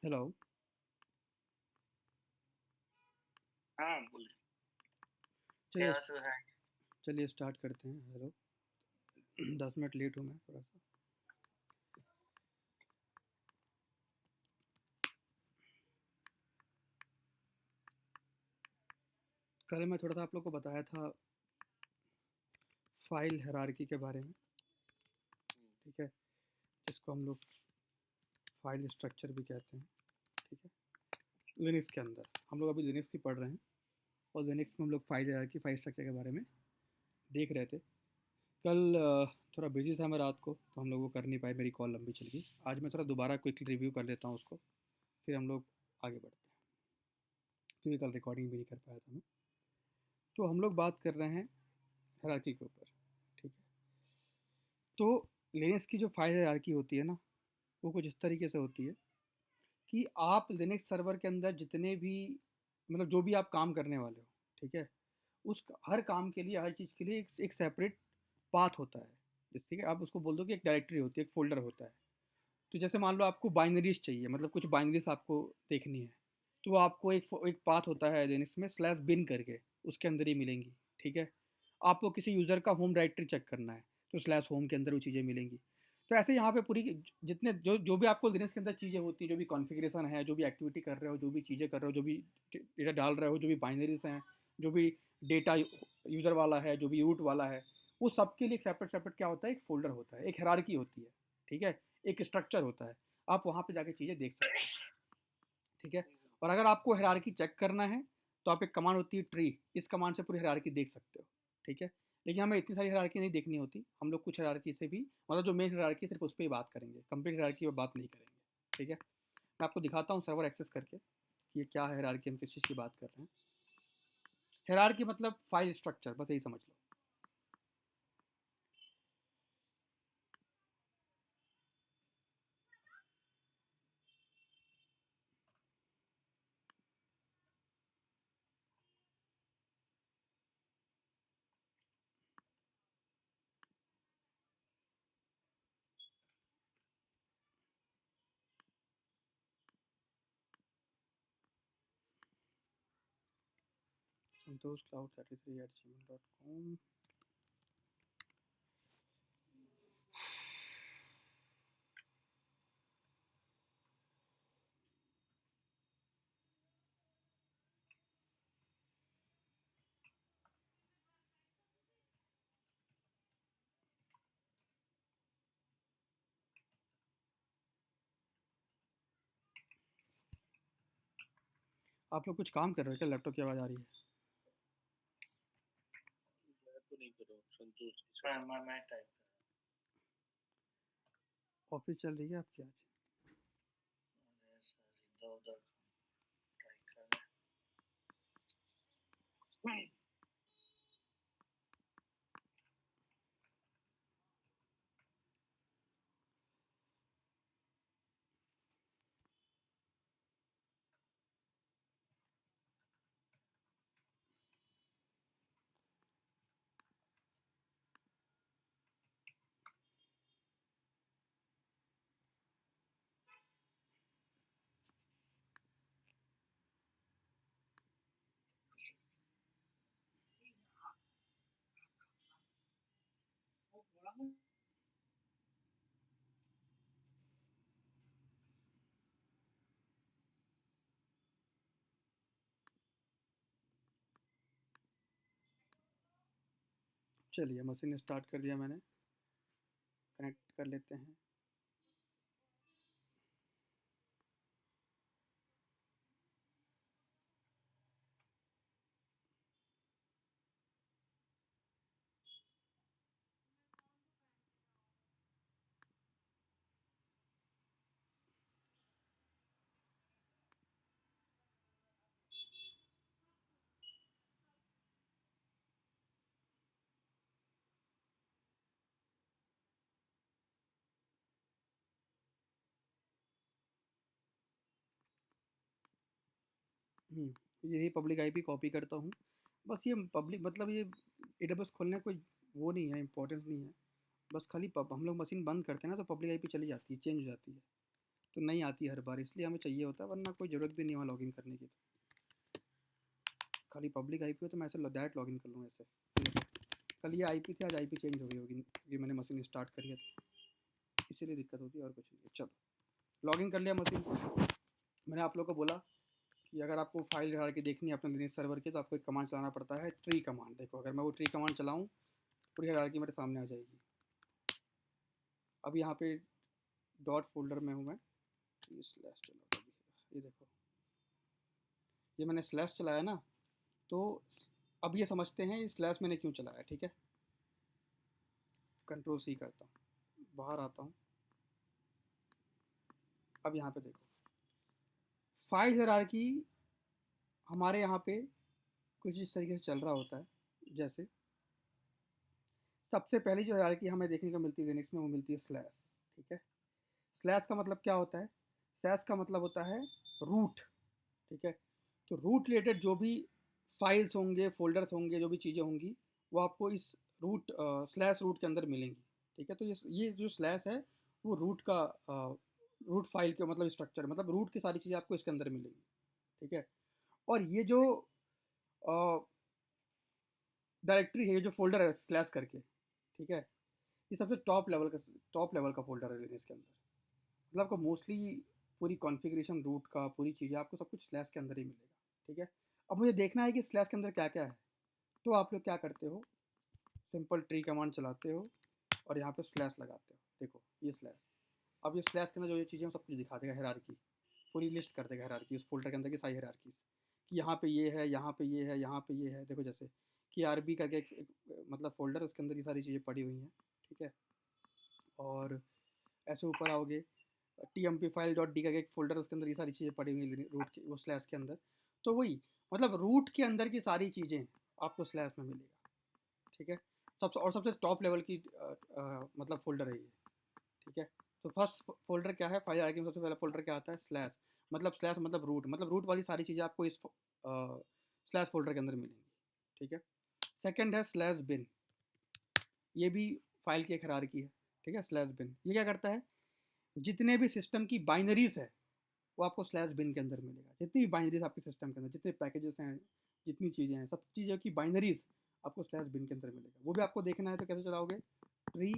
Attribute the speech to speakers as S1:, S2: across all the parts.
S1: Hello.
S2: हाँ, बोलिए।
S1: चलिए
S2: क्या सो है?
S1: चलिए स्टार्ट करते हैं। हेलो। 10 मिनट लेट हूँ मैं थोड़ा सा। कल मैं थोड़ा सा आप लोग को बताया था फाइल हायरार्की के बारे में। ठीक है, जिसको हम लोग फाइल स्ट्रक्चर भी कहते हैं। ठीक है, लिनक्स के अंदर हम लोग अभी लिनक्स की पढ़ रहे हैं और लिनक्स में हम लोग फाइल हायरार्की फाइल स्ट्रक्चर के बारे में देख रहे थे। कल थोड़ा बिजी था मैं रात को, तो हम लोग वो कर नहीं पाए, मेरी कॉल लंबी चल गई। आज मैं थोड़ा दोबारा क्विकली रिव्यू कर लेता हूँ उसको, फिर हम लोग आगे बढ़ते हैं, क्योंकि कल रिकॉर्डिंग भी नहीं कर पाया था मैं। तो हम लोग बात कर रहे हैं हायरार्की के ऊपर। ठीक है, तो लिनक्स की जो फाइल हायरार्की होती है ना, वो कुछ इस तरीके से होती है कि आप लिनक्स सर्वर के अंदर जितने भी, मतलब जो भी आप काम करने वाले हो, ठीक है, उस हर काम के लिए, हर चीज़ के लिए एक सेपरेट पाथ होता है। जैसे कि आप उसको बोल दो कि एक डायरेक्टरी होती है, एक फ़ोल्डर होता है। तो जैसे मान लो आपको बाइनरीज़ चाहिए, मतलब कुछ बाइनरीज़ आपको देखनी है, तो वो आपको एक पाथ होता है लिनक्स में स्लैश बिन करके, उसके अंदर ही मिलेंगी। ठीक है, आपको किसी यूज़र का होम डायरेक्टरी चेक करना है, तो स्लैश होम के अंदर वो चीज़ें मिलेंगी। तो ऐसे यहाँ पे पूरी जितने जो जो भी आपको लिनक्स के अंदर चीज़ें होती हैं, जो भी कॉन्फ़िगरेशन है, जो भी एक्टिविटी कर रहे हो, जो भी चीज़ें कर रहे हो, जो भी डेटा डाल रहे हो, जो भी बाइनरीज़ हैं, जो भी डेटा यूज़र वाला है, जो भी रूट वाला है, वो सबके लिए एक सेपरेट सेपरेट क्या होता है, एक फ़ोल्डर होता है, एक हायरार्की होती है। ठीक है, एक स्ट्रक्चर होता है, आप वहाँ पे जाके चीज़ें देख सकते हो। ठीक है, और अगर आपको हायरार्की चेक करना है, तो आप एक कमांड होती है ट्री, इस कमांड से पूरी हायरार्की देख सकते हो। ठीक है, लेकिन हमें इतनी सारी हायरार्की नहीं देखनी होती, हम लोग कुछ हायरार्की से भी, मतलब जो मेन हायरार्की सिर्फ उस पर ही बात करेंगे, कंप्लीट हायरार्की पर बात नहीं करेंगे। ठीक है, मैं आपको दिखाता हूँ सर्वर एक्सेस करके कि ये क्या है हायरार्की, हम किस चीज़ की बात कर रहे हैं। हायरार्की मतलब फाइल स्ट्रक्चर, बस यही समझ लो। santoscloud33@gmail.com। आप लोग कुछ काम कर रहे हो क्या? लैपटॉप की आवाज़ आ रही है?
S2: मैं तो नहीं कर रहा हूँ, संतोष की साइड। मैं टाइप
S1: ऑफिस चल रही है आपकी आज?
S2: कर रहा हूँ, सर इधर उधर टाइप कर रहा हूँ।
S1: चलिए, मशीन स्टार्ट कर दिया मैंने, कनेक्ट कर लेते हैं। यही पब्लिक आईपी कॉपी करता हूँ। बस ये पब्लिक मतलब ये एडब्ल्यूएस खोलने का कोई वो नहीं है, इम्पोर्टेंस नहीं है। बस खाली हम लोग मशीन बंद करते हैं ना, तो पब्लिक आईपी चली जाती है, चेंज हो जाती है। तो नहीं आती हर बार, इसलिए हमें चाहिए होता है, वरना कोई ज़रूरत भी नहीं वहाँ लॉगिन करने की। खाली पब्लिक आईपी हो तो मैं ऐसे डायरेक्ट लॉगिन कर लूँ ऐसे। कल ये आईपी थी, आज आईपी चेंज हो गई होगी क्योंकि मैंने मशीन स्टार्ट करी है, तो इसीलिए दिक्कत होती है और कुछ नहीं। चलो लॉगिन कर लिया मशीन। मैंने आप लोग को बोला कि अगर आपको फाइल हार के देखनी है अपने लिनक्स सर्वर के, तो आपको एक कमांड चलाना पड़ता है, ट्री कमांड। देखो अगर मैं वो ट्री कमांड चलाऊँ, पूरी हायरार्की मेरे सामने आ जाएगी। अब यहाँ पे डॉट फोल्डर में हूँ मैं, स्लैश चला, ये देखो ये मैंने स्लैश चलाया ना, तो अब ये समझते हैं ये स्लैश मैंने क्यों चलाया। ठीक है, कंट्रोल सी करता हूँ, बाहर आता हूँ। अब यहाँ पे देखो फाइल हायरार्की हमारे यहाँ पे कुछ इस तरीके से चल रहा होता है। जैसे सबसे पहली जो हायरार्की हमें देखने को मिलती है लिनक्स में, वो मिलती है स्लैश। ठीक है, स्लैश का मतलब क्या होता है? स्लैश का मतलब होता है रूट। ठीक है, तो रूट रिलेटेड जो भी फाइल्स होंगे, फोल्डर्स होंगे, जो भी चीज़ें होंगी, वो आपको इस रूट स्लैश रूट के अंदर मिलेंगी। ठीक है, तो ये जो स्लैश है वो रूट का रूट फाइल के मतलब स्ट्रक्चर, मतलब रूट की सारी चीज़ें आपको इसके अंदर मिलेंगी। ठीक है, और ये जो डायरेक्टरी है, ये जो फोल्डर है स्लैश करके, ठीक है, ये सबसे टॉप लेवल का फोल्डर है लिनक्स के अंदर। मतलब आपको मोस्टली पूरी कॉन्फ़िगरेशन, रूट का पूरी चीज़ें आपको सब कुछ स्लैश के अंदर ही मिलेगा। ठीक है, अब मुझे देखना है कि स्लैश के अंदर क्या क्या है, तो आप लोग क्या करते हो, सिंपल ट्री कमांड चलाते हो और यहाँ पे स्लैश लगाते हो। देखो ये स्लैश, अब ये स्लैश के अंदर जो ये चीज़ें सब कुछ दिखा देगा, हायरार्की पूरी लिस्ट कर देगा, हायरार्की उस फोल्डर के अंदर की सारी हायरार्की, कि यहाँ पे ये है, यहाँ पे ये है, यहाँ पे ये है। देखो जैसे कि आरबी करके एक मतलब फोल्डर, उसके अंदर ये सारी चीज़ें पड़ी हुई हैं। ठीक है, और ऐसे ऊपर आओगे, tmp फाइल डॉट डी का एक फोल्डर, उसके अंदर ये सारी चीज़ें पड़ी हुई हैं रूट के वो स्लैश के अंदर। तो वही मतलब रूट के अंदर की सारी चीज़ें आपको स्लैश में मिलेगा। ठीक है, सबसे टॉप लेवल की मतलब फोल्डर है ये। ठीक है, तो फर्स्ट फोल्डर क्या है फाइल हायरार्की में, सबसे पहला फोल्डर क्या आता है? स्लैश मतलब रूट वाली सारी चीज़ें आपको इस स्लैश फोल्डर के अंदर मिलेंगी। ठीक है, सेकंड है स्लैश बिन, ये भी फाइल की एक हायरार्की है। ठीक है, स्लैश बिन ये क्या करता है? जितने भी सिस्टम की बाइनरीज है वो आपको स्लैश बिन के अंदर मिलेगा। जितनी भी बाइनरीज आपके सिस्टम के अंदर, जितने पैकेजेस हैं, जितनी चीज़ें हैं, सब चीज़ों की बाइनरीज आपको स्लैश बिन के अंदर मिलेगा। वो भी आपको देखना है तो कैसे चलाओगे? ट्री,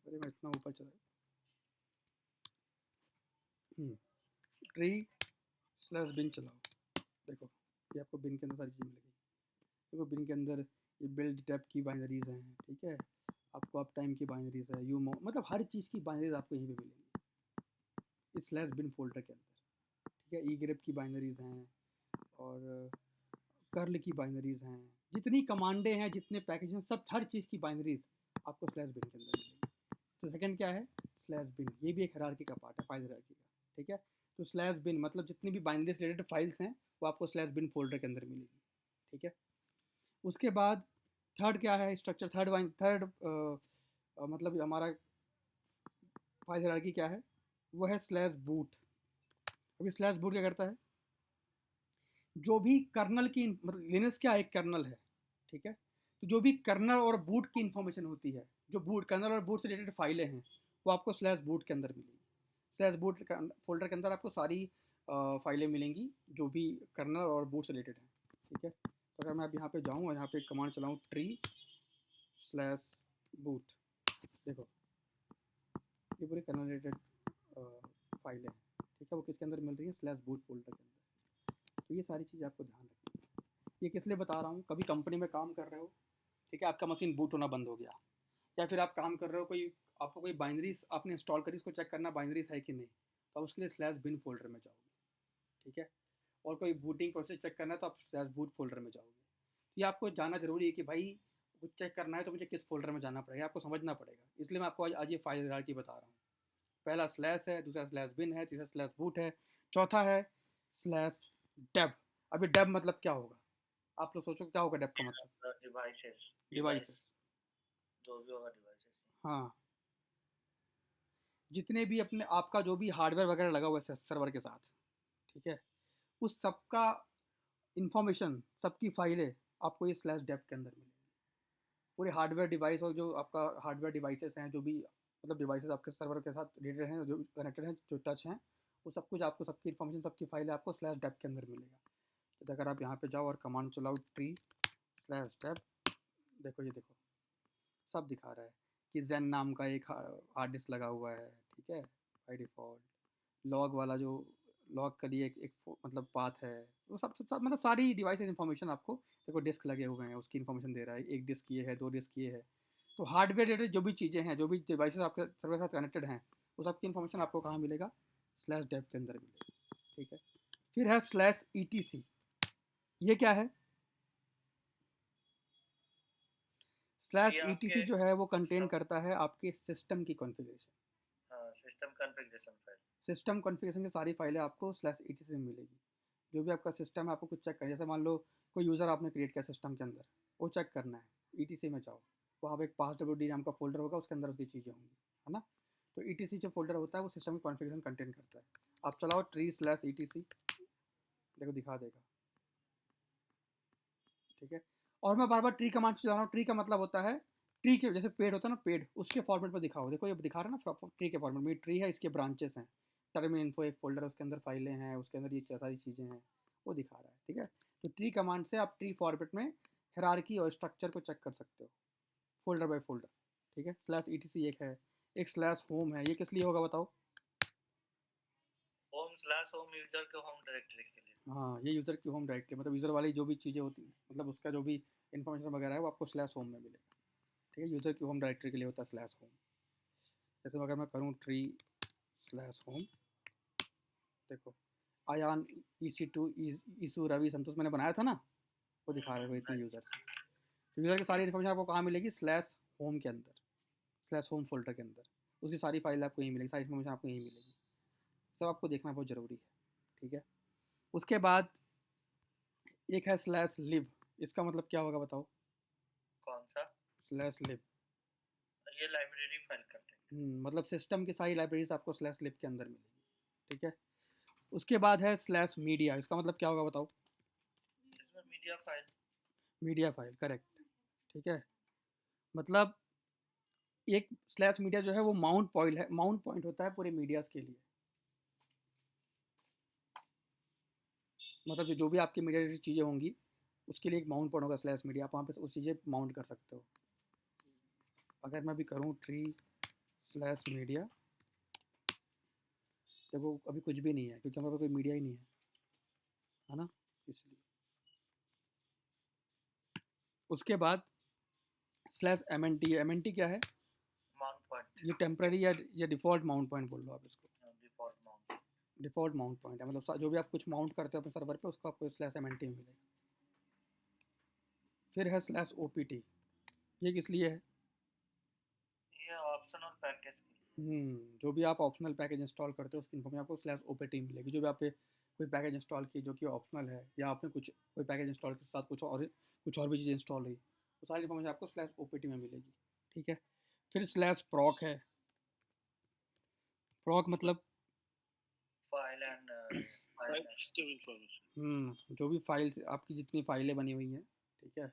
S1: अरे मैं इतना ऊपर चला, ट्री स्लैश बिन चलाओ। देखो ये आपको बिन के अंदर सारी चीज़ें मिलेगी। देखो बिन के अंदर ये बिल्ड टैब की बाइनरीज हैं। ठीक है, आपको अप टाइम की बाइनरीज है, मतलब हर चीज़ की बाइनरीज आपको यहीं पे मिलेंगी इस स्लैश बिन फोल्डर के अंदर। ठीक है, ई ग्रेप की बाइनरीज हैं और कर्ल की बाइनरीज हैं, जितनी कमांडे हैं, जितने पैकेज हैं, सब हर चीज़ की बाइनरीज आपको स्लैश बिन के अंदर मिलेगी। तो सेकंड क्या है? स्लैश बिन, ये भी एक हायरार्की का पार्ट है, फाइल हायरार्की का। ठीक है, तो स्लैश बिन मतलब जितनी भी बाइनरीज रिलेटेड फाइल्स हैं वो आपको स्लैश बिन फोल्डर के अंदर मिलेगी। ठीक है, उसके बाद थर्ड क्या है स्ट्रक्चर? थर्ड मतलब हमारा फाइल हायरार्की क्या है? वो है स्लैश बूट। अभी स्लैश बूट क्या करता है? जो भी कर्नल की मतलब लिनक्स क्या एक कर्नल है। ठीक है, तो जो भी कर्नल और बूट की इंफॉर्मेशन होती है, जो बूट कर्नल और बूट से रिलेटेड फाइलें हैं, वो आपको स्लैश बूट के अंदर मिलेगी। स्लैश बूट फोल्डर के अंदर आपको सारी फाइलें मिलेंगी जो भी कर्नल और बूट से रिलेटेड हैं। ठीक है, तो अगर मैं अब यहाँ पे जाऊँ और यहाँ पे कमांड चलाऊँ ट्री स्लैश बूट, देखो ये पूरी कर्नल रिलेटेड फाइलें हैं। ठीक है, वो किसके अंदर मिल रही है? स्लैश बूट फोल्डर के अंदर। तो ये सारी चीज़ें आपको ध्यान रखनी है। ये किस लिए बता रहा हूँ? कभी कंपनी में काम कर रहे हो, ठीक है, आपका मशीन बूट होना बंद हो गया, या फिर आप काम कर रहे हो, कोई आपको कोई बाइनरीज आपने इंस्टॉल करी, उसको चेक करना बाइनरीज है कि नहीं, तो आप उसके लिए स्लैश बिन फोल्डर में जाओगे। ठीक है, और कोई बूटिंग प्रोसेस चेक करना है तो आप स्लैश बूट फोल्डर में जाओगे। तो ये आपको जानना जरूरी है कि भाई कुछ चेक करना है तो मुझे किस फोल्डर में जाना पड़ेगा, आपको समझना पड़ेगा। इसलिए मैं आपको आज ये फाइल हायरार्की बता रहा हूँ। पहला स्लैश है, दूसरा स्लैश बिन है, तीसरा स्लैश बूट है, चौथा है स्लैश डेब। अभी डेब मतलब क्या होगा? आप लोग सोचो क्या होगा डेब का मतलब?
S2: डिवाइसेस,
S1: डिवाइसेस,
S2: जो भी होगा डिवाइसेस।
S1: हाँ, जितने भी अपने आपका जो भी हार्डवेयर वगैरह लगा हुआ है सर्वर के साथ, ठीक है, उस सबका इंफॉर्मेशन, सबकी फाइलें आपको ये स्लैश डेप के अंदर मिलेगी। पूरे हार्डवेयर डिवाइस और जो आपका हार्डवेयर डिवाइसेस हैं, जो भी मतलब डिवाइसेस आपके सर्वर के साथ रिलेटेड हैं, जो कनेक्टेड हैं, जो टच हैं, वो सब कुछ आपको, सबकी इन्फॉर्मेशन, सबकी फाइल आपको स्लैश डेप के अंदर मिलेगा। तो अगर आप यहाँ पे जाओ और कमांड चलाओ ट्री स्लैश डेप, देखो ये देखो सब दिखा रहा है कि जेन नाम का एक हार्ड डिस्क लगा हुआ है, ठीक है, बाई डिफ़ॉल्ट। लॉग वाला जो लॉग के लिए एक मतलब पाथ है, वो सब मतलब सारी डिवाइसेस इन्फॉर्मेशन आपको, देखो डिस्क लगे हुए हैं उसकी इन्फॉर्मेशन दे रहा है, एक डिस्क ये है, 2 डिस्क ये है। तो हार्डवेयर रिलेटेड जो भी चीज़ें हैं, जो भी डिवाइसेस आपके सर्वर के साथ कनेक्टेड हैं, वो सबकी इन्फॉर्मेशन आपको कहाँ मिलेगा, स्लैश डेप के अंदर मिलेगा, ठीक है। फिर है स्लैश ETC, ये क्या है? स्लैश
S2: ये
S1: ETC
S2: आपके
S1: जो है वो कंटेन
S2: सिस्टम
S1: करता है आपके सिस्टम की configuration.
S2: System configuration file.
S1: System configuration की सारी फाइलें आपको स्लैश ETC में मिलेगी। जो भी आपका सिस्टम है, आपको कुछ चेक करना है, जैसे मान लो कोई यूज़र आपने क्रिएट किया सिस्टम के अंदर, वो चेक करना है, ETC में जाओ, वहाँ पे एक passwd नाम का फ़ोल्डर होगा, उसके अंदर उसकी चीज़ें होंगी, है ना? तो ETC जो फ़ोल्डर होता है वो सिस्टम की कॉन्फ़िगरेशन कंटेन करता है। आप चलाओ ट्री स्लैश ETC, देखो दिखा देगा, ठीक है। और मैं बार बार ट्री कमांड से जा रहा हूँ। ट्री का मतलब होता है, ट्री के जैसे पेड़ होता है ना, पेड़ उसके फॉर्मेट में दिखाओ। देखो ये दिखा रहा है ना ट्री के फॉर्मेट में, ट्री है, इसके ब्रांचेस हैं, टर्म इन्फो एक फोल्डर है, उसके अंदर फाइलें हैं, उसके अंदर ये सारी चीज़ें हैं, वो दिखा रहा है, ठीक है। तो ट्री कमांड से आप ट्री फॉर्मेट में हायरार्की और स्ट्रक्चर को चेक कर सकते हो, फोल्डर बाय फोल्डर, ठीक है। स्लैश ETC एक है, एक स्लैश होम है, ये किस लिए होगा बताओ?
S2: होम यूजर के होम डायरेक्टरी के लिए।
S1: हाँ, ये यूज़र की होम डायरेक्टरी, मतलब यूज़र वाली जो भी चीज़ें होती हैं, मतलब उसका जो भी इन्फॉर्मेशन वगैरह है वो आपको स्लैश होम में मिलेगा, ठीक है। यूज़र की होम डायरेक्टरी के लिए होता है स्लैश होम। जैसे अगर मैं करूँ ट्री स्लैश होम, देखो आयान EC2 ईसु रवि संतोष मैंने बनाया था ना, वो दिखा रहे हो इतने यूज़र। तो यूज़र की सारी इन्फॉर्मेशन आपको कहाँ मिलेगी, स्लैश होम के अंदर, स्लैश होम फोल्डर के अंदर, उसकी सारी फाइल आपको यहीं मिलेगी, सारी इन्फॉर्मेशन आपको यहीं मिलेगी। सब आपको देखना बहुत ज़रूरी है, ठीक है। उसके बाद एक है स्लैश लिव, इसका मतलब क्या होगा बताओ?
S2: कौन सा?
S1: स्लैश लिव,
S2: ये लाइब्रेरी फाइल करते हैं।
S1: मतलब सिस्टम की सारी लाइब्रेरीज आपको स्लैश लिव के अंदर मिलेगी, ठीक है। उसके बाद है स्लैश मीडिया, इसका मतलब क्या होगा बताओ?
S2: इसमें media file.
S1: Media file, correct, ठीक है। मतलब एक स्लैश मीडिया जो है वो माउंट पॉइंट है, माउंट पॉइंट होता है पूरे मीडियाज के लिए। मतलब जो भी आपकी मीडिया रिलेटेड चीज़ें होंगी उसके लिए एक माउंट पॉइंट होगा स्लैश मीडिया, आप वहाँ पे उस चीज़ें माउंट कर सकते हो। अगर मैं भी करूँ ट्री स्लैश मीडिया, देखो अभी कुछ भी नहीं है क्योंकि हमारे पास कोई मीडिया ही नहीं है ना, इसलिए। उसके बाद स्लैश MNT क्या है?
S2: Mount point.
S1: ये टेम्प्रेरी या डिफ़ॉल्ट माउंट पॉइंट बोल लो आप इसको।
S2: Default mount.
S1: Default mount point है, मतलब जो भी आप कुछ माउंट करते हो अपने सर्वर पे उसको आपको स्लैश MNT में मिलेगा। फिर है स्लैश OPT, ये किस लिए है?
S2: ये ऑप्शनल पैकेज की।
S1: जो भी आप ऑप्शनल पैकेज इंस्टॉल करते हो उसकी इन्फॉर्मेशन आपको स्लैश OPT मिलेगी। जो भी आप पे कोई पैकेज इंस्टॉल की जो कि ऑप्शनल है, या आपने कुछ कोई पैकेज इंस्टॉल के साथ कुछ और भी चीज़ें इंस्टॉल हुई, वो सारी इन्फॉर्मेशन आपको स्लैश OPT में मिलेगी, ठीक है। फिर स्लैश प्रॉक है, प्रॉक मतलब
S2: file and file system information.
S1: जो भी फाइल्स आपकी जितनी फाइलें बनी हुई हैं, ठीक है,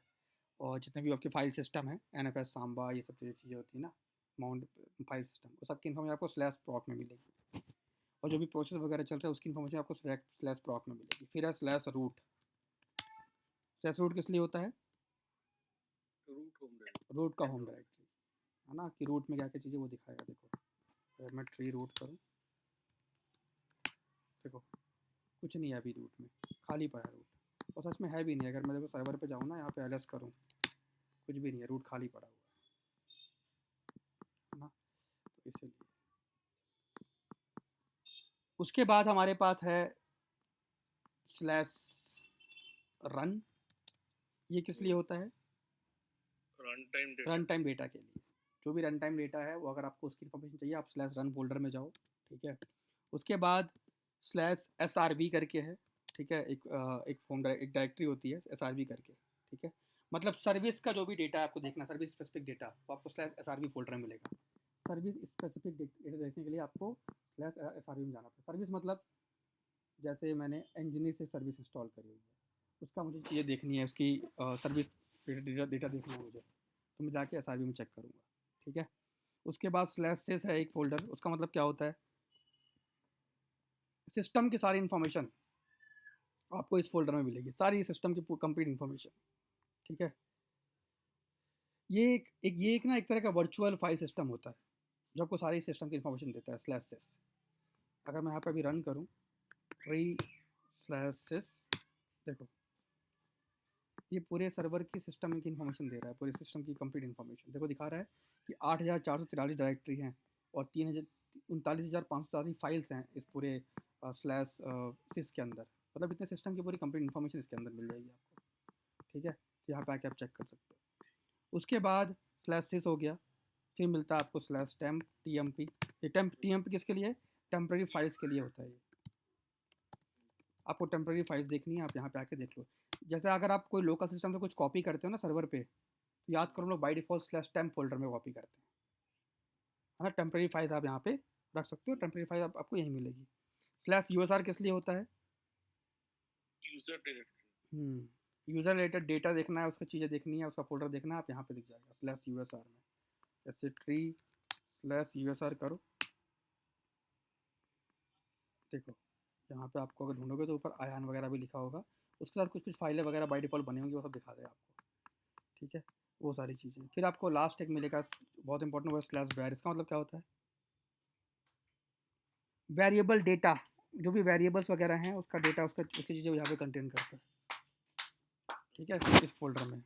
S1: और जितने भी आपके फाइल सिस्टम है, NFS सांबा, ये सब चीज़ें होती है ना, माउंट फाइल सिस्टम, वो सबकी इन्फॉर्मेशन आपको स्लैश प्रॉक में मिलेगी। और जो भी प्रोसेस वगैरह चल रहा है उसकी इन्फॉर्मेशन आपको स्लैश प्रॉक में मिलेगी। फिर है स्लैश रूट, स्लैश रूट किस लिए होता है?
S2: रूट होम
S1: रूट का होम डायरेक्टरी, है ना, कि रूट में क्या क्या चीज़ें वो दिखाएगा। देखो अगर मैं ट्री रूट करूँ, देखो कुछ नहीं है अभी रूट में, खाली पड़ा है रूट, और सच में है भी नहीं। अगर मैं देखो सर्वर पे जाऊँ ना, यहाँ पे LS करूँ, कुछ भी नहीं है, रूट खाली पड़ा हुआ है ना, तो इसीलिए। उसके बाद हमारे पास है स्लैश रन, ये किस लिए होता है? रन टाइम डेटा के लिए। जो भी रन टाइम डेटा है वो अगर आपको उसकी इन्फॉर्मेशन चाहिए, आप स्लैश रन फोल्डर में जाओ, ठीक है। उसके बाद स्लैश SRV करके है, ठीक है, एक डायरेक्टरी होती है SRV करके, ठीक है। मतलब सर्विस का जो भी डेटा है आपको देखना, सर्विस स्पेसिफिक डेटा, वो आपको स्लैश SRV फोल्डर में मिलेगा। सर्विस स्पेसिफिक डेटा देखने के लिए आपको स्लैश SRV में जाना पड़ेगा। सर्विस मतलब जैसे मैंने Nginx से सर्विस इंस्टॉल करी हुई है, उसका मुझे चीज़ें देखनी है, उसकी सर्विस डेटा देखना है मुझे, तो मैं जाके SRV में चेक करूँगा, ठीक है। उसके बाद /sys है एक फ़ोल्डर, उसका मतलब क्या होता है, सिस्टम की सारी इन्फॉर्मेशन आपको इस फ़ोल्डर में मिलेगी, सारी सिस्टम की कंप्लीट इन्फॉर्मेशन, ठीक है। ये एक ना एक तरह का वर्चुअल फाइल सिस्टम होता है जो आपको सारी सिस्टम की इन्फॉर्मेशन देता है /sys। अगर मैं यहाँ पे अभी रन करूँ tree/sys, देखो ये पूरे सर्वर की सिस्टम की इन्फॉर्मेशन दे रहा है, पूरे सिस्टम की कंप्लीट इन्फॉर्मेशन। देखो दिखा रहा है कि 8,443 डायरेक्टरी हैं और 39,587 फाइल्स हैं इस पूरे /sys के अंदर। मतलब इतने सिस्टम की पूरी कंप्लीट इन्फॉर्मेशन इसके अंदर मिल जाएगी आपको, ठीक है। तो यहाँ पे आके आप चेक कर सकते हो। उसके बाद /sys हो गया, फिर मिलता है आपको /temp tmp। ये tmp किसके लिए, टेम्प्रेरी फाइल्स के लिए होता है। ये आपको टेम्प्रेरी फाइल्स देखनी है, आप यहाँ पे आके देख लो। जैसे अगर आप कोई लोकल सिस्टम से कुछ कॉपी करते हो ना सर्वर पे, तो याद करो लोग बाई डिफ़ॉल्ट /temp फ़ोल्डर में कॉपी करते हैं, है ना। टेम्प्रेरी फाइल्स आप यहाँ पे रख सकते हो, टेम्प्रेरी फाइल आपको यहीं मिलेगी। /usr किस लिए होता है,
S2: user directory.
S1: User related data देखना है, उसकी चीज़ें देखनी है, उसका फ़ोल्डर देखना है, आप यहाँ पे दिख जाएगा /usr में। जैसे tree/usr करो, देखो यहाँ पे आपको अगर ढूंढोगे तो ऊपर आयान वगैरह भी लिखा होगा, उसके साथ कुछ कुछ फाइलें वगैरह बाई डिफ़ॉल्ट बनी होंगी, वो सब दिखा देगा आपको, ठीक है। वो सारी चीज़ें, फिर आपको लास्ट एक मिलेगा बहुत इंपॉर्टेंट, वो /var। इसका मतलब क्या होता है, वेरिएबल डेटा, जो भी वेरिएबल्स वगैरह हैं उसका डेटा, उसकी चीज़ें यहाँ पे कंटेन करता है, ठीक है। इस फोल्डर में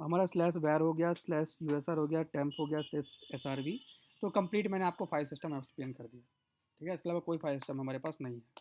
S1: हमारा /var हो गया, /usr हो गया, temp हो गया, /srv। तो कंप्लीट मैंने आपको फाइल सिस्टम एक्सप्लेन कर दिया, ठीक है। इसके अलावा कोई फाइल सिस्टम हमारे पास नहीं है।